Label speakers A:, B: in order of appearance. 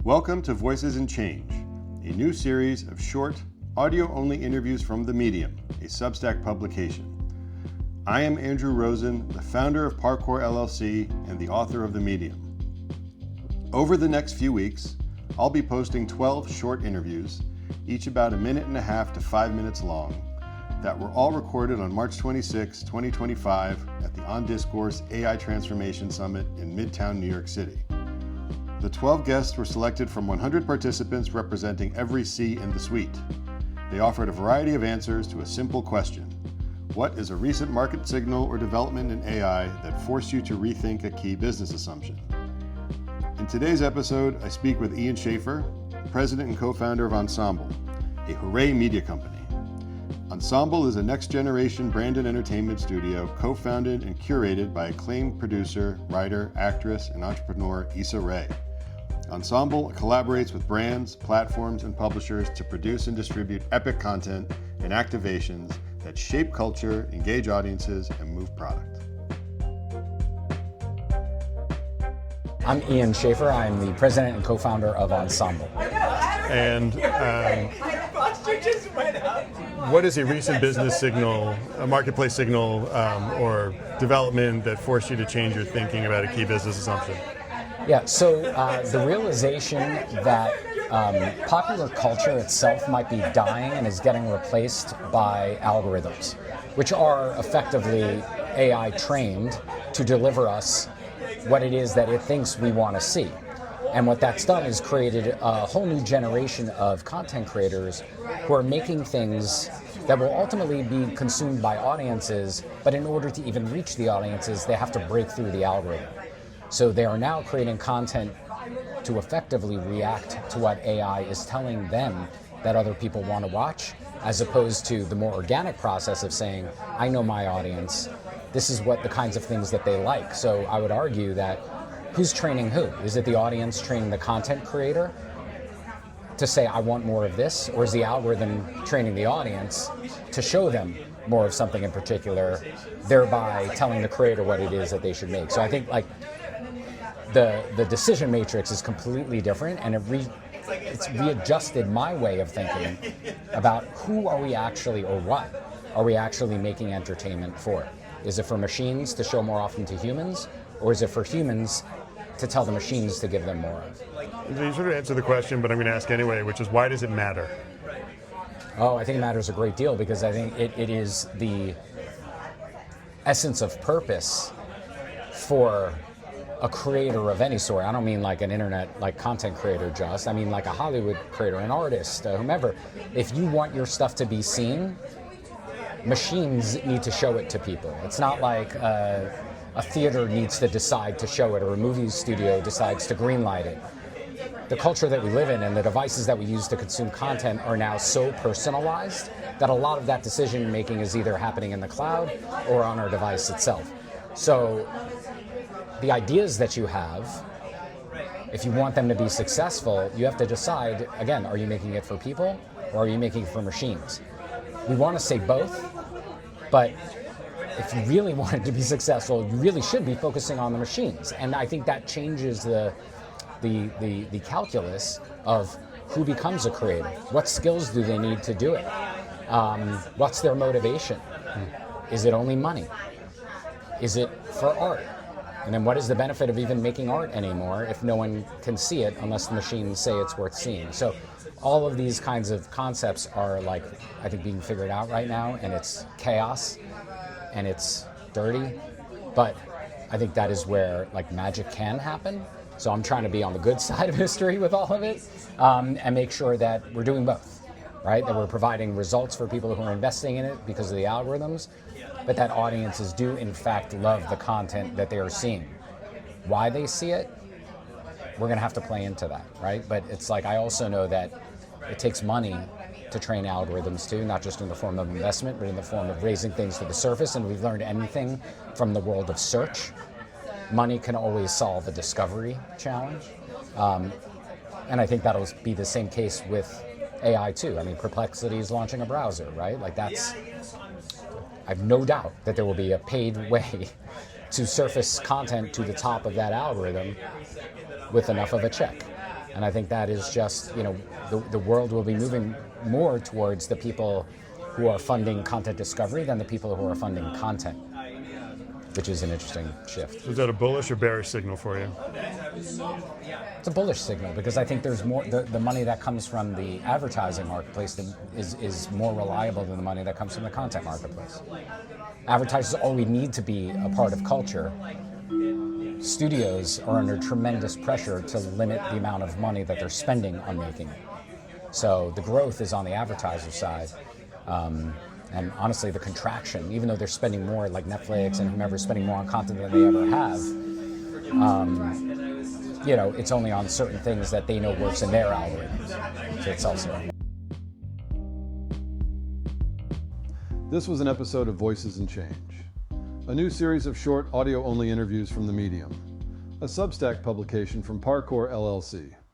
A: Welcome to Voices in Change, a new series of short, audio-only interviews from The Medium, a Substack publication. I am Andrew Rosen, the founder of Parkour LLC and the author of The Medium. Over the next few weeks, I'll be posting 12 short interviews, each about 1.5 minutes to 5 minutes long, that were all recorded on March 26, 2025 at the On Discourse AI Transformation Summit in Midtown, New York City. The 12 guests were selected from 100 participants representing every C in the suite. They offered a variety of answers to a simple question. What is a recent market signal or development in AI that forced you to rethink a key business assumption? In today's episode, I speak with Ian Schafer, president and co-founder of Ensemble, a hooray media company. Ensemble is a next-generation branded entertainment studio co-founded and curated by acclaimed producer, writer, actress, and entrepreneur Issa Rae. Ensemble collaborates with brands, platforms, and publishers to produce and distribute epic content and activations that shape culture, engage audiences, and move product.
B: I'm Ian Schafer. I'm the president and co-founder of Ensemble.
A: And what is a recent business signal, a marketplace signal, or development that forced you to change your thinking about a key business assumption?
B: Yeah, so the realization that popular culture itself might be dying and is getting replaced by algorithms, which are effectively AI trained to deliver us what it is that it thinks we want to see. And what that's done is created a whole new generation of content creators who are making things that will ultimately be consumed by audiences, but in order to even reach the audiences, they have to break through the algorithm. So they are now creating content to effectively react to what AI is telling them that other people want to watch, as opposed to the more organic process of saying, I know my audience, this is what the kinds of things that they like. So I would argue that who's training who? Is it the audience training the content creator to say, I want more of this? Or is the algorithm training the audience to show them more of something in particular, thereby telling the creator what it is that they should make? So I think the decision matrix is completely different, and it's readjusted my way of thinking about who are we actually, or what are we actually making entertainment for? Is it for machines to show more often to humans, or is it for humans to tell the machines to give them more of?
A: You sort of answered the question, but I'm going to ask anyway, which is, why does it matter?
B: Oh, I think it matters a great deal, because I think it is the essence of purpose for a creator of any sort. I don't mean like an internet, like content creator just. I mean like a Hollywood creator, an artist, whomever. If you want your stuff to be seen, machines need to show it to people. It's not like a theater needs to decide to show it, or a movie studio decides to greenlight it. The culture that we live in and the devices that we use to consume content are now so personalized that a lot of that decision making is either happening in the cloud or on our device itself. So the ideas that you have, if you want them to be successful, you have to decide, again, are you making it for people or are you making it for machines? We want to say both, but if you really want it to be successful, you really should be focusing on the machines. And I think that changes the calculus of who becomes a creator. What skills do they need to do it? What's their motivation? Is it only money? Is it for art? And then what is the benefit of even making art anymore if no one can see it unless the machines say it's worth seeing? So all of these kinds of concepts are I think being figured out right now, and it's chaos and it's dirty, but I think that is where magic can happen. So I'm trying to be on the good side of history with all of it, and make sure that we're doing both, right? That we're providing results for people who are investing in it because of the algorithms, but that audiences do in fact love the content that they are seeing. Why they see it, we're gonna have to play into that, right? But it's I also know that it takes money to train algorithms too, not just in the form of investment, but in the form of raising things to the surface. And we've learned anything from the world of search. Money can always solve a discovery challenge. And I think that'll be the same case with AI too. I mean, Perplexity is launching a browser, right? I have no doubt that there will be a paid way to surface content to the top of that algorithm with enough of a check. And I think that is just, the world will be moving more towards the people who are funding content discovery than the people who are funding content, which is an interesting shift.
C: Is that a bullish or bearish signal for you?
B: It's a bullish signal because I think there's more, the money that comes from the advertising marketplace is more reliable than the money that comes from the content marketplace. Advertisers always need to be a part of culture. Studios are under tremendous pressure to limit the amount of money that they're spending on making it. So the growth is on the advertiser side. And honestly, the contraction, even though they're spending more, like Netflix and whomever, spending more on content than they ever have, it's only on certain things that they know works in their algorithms. So it's also.
A: This was an episode of Voices and Change, a new series of short audio-only interviews from the Medium, a Substack publication from Parkour LLC.